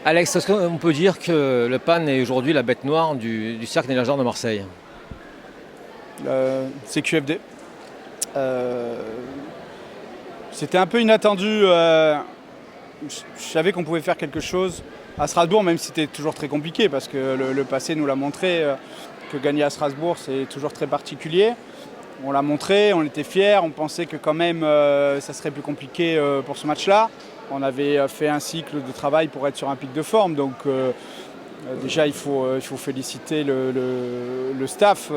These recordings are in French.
Alex, est-ce qu'on peut dire que le PAN est aujourd'hui la bête noire du cercle des nageurs de Marseille? C'est QFD. C'était un peu inattendu. Je savais qu'on pouvait faire quelque chose à Strasbourg, même si c'était toujours très compliqué, parce que le passé nous l'a montré, que gagner à Strasbourg, c'est toujours très particulier. On l'a montré, on était fiers, on pensait que quand même ça serait plus compliqué pour ce match-là. On avait fait un cycle de travail pour être sur un pic de forme, donc déjà il faut féliciter le staff,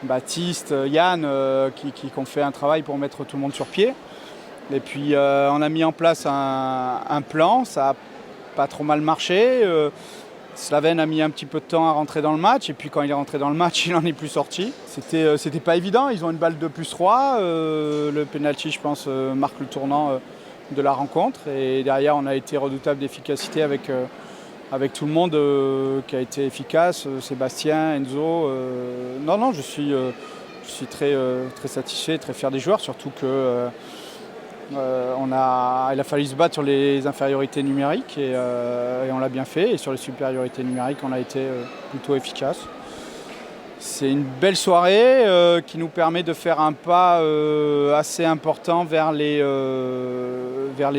Baptiste, Yann, qui ont fait un travail pour mettre tout le monde sur pied. Et puis on a mis en place un plan, ça n'a pas trop mal marché. Slaven a mis un petit peu de temps à rentrer dans le match, et puis quand il est rentré dans le match, il n'en est plus sorti. C'était pas évident, ils ont une balle de +3. Le penalty, je pense, marque le tournant de la rencontre. Et derrière, on a été redoutable d'efficacité avec tout le monde qui a été efficace. Sébastien, Enzo. Non, je suis très satisfait, très fier des joueurs, surtout que il a fallu se battre sur les infériorités numériques et on l'a bien fait. Et sur les supériorités numériques, on a été plutôt efficace. C'est une belle soirée qui nous permet de faire un pas assez important vers les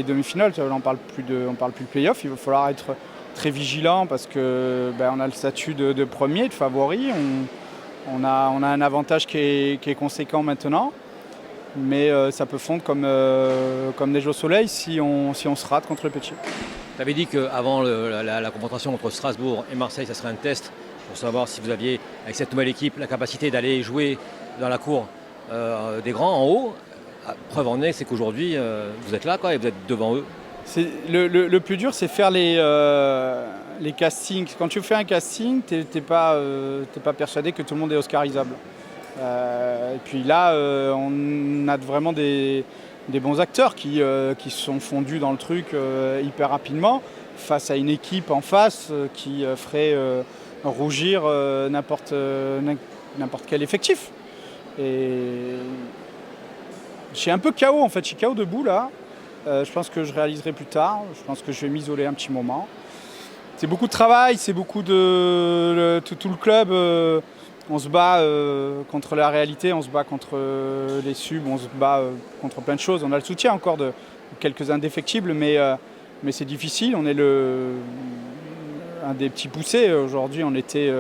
demi-finales. On parle plus de play-off. Il va falloir être très vigilant parce que on a le statut de premier, de favori. On a un avantage qui est conséquent maintenant. Mais ça peut fondre comme neige au soleil si on se rate contre le Petit. Tu avais dit qu'avant la confrontation entre Strasbourg et Marseille, ça serait un test pour savoir si vous aviez, avec cette nouvelle équipe, la capacité d'aller jouer dans la cour des grands en haut. Preuve en est, c'est qu'aujourd'hui, vous êtes là, quoi, et vous êtes devant eux. Le plus dur, c'est faire les castings. Quand tu fais un casting, t'es pas persuadé que tout le monde est oscarisable. Et puis là, on a vraiment des bons acteurs qui se sont fondus dans le truc hyper rapidement face à une équipe en face qui ferait rougir n'importe quel effectif. Et je suis un peu KO en fait, je suis KO debout là. Je pense que je réaliserai plus tard, je pense que je vais m'isoler un petit moment. C'est beaucoup de travail, c'est beaucoup de tout le club. On se bat contre la réalité, on se bat contre les subs, on se bat contre plein de choses. On a le soutien encore de quelques indéfectibles, mais c'est difficile. On est un des petits poussés. Aujourd'hui, on était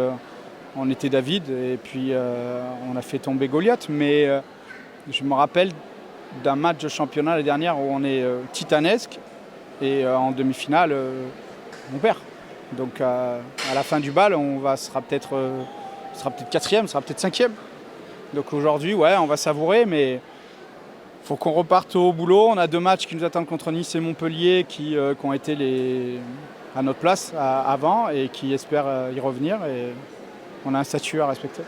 David, et puis on a fait tomber Goliath. Mais je me rappelle d'un match de championnat l'année dernière où on est titanesque, et en demi-finale, on perd. Donc à la fin du bal, on sera peut-être quatrième, sera peut-être cinquième. Donc aujourd'hui, ouais, on va savourer, mais il faut qu'on reparte au boulot. On a 2 matchs qui nous attendent contre Nice et Montpellier qui ont été à notre place avant et qui espèrent y revenir. Et on a un statut à respecter.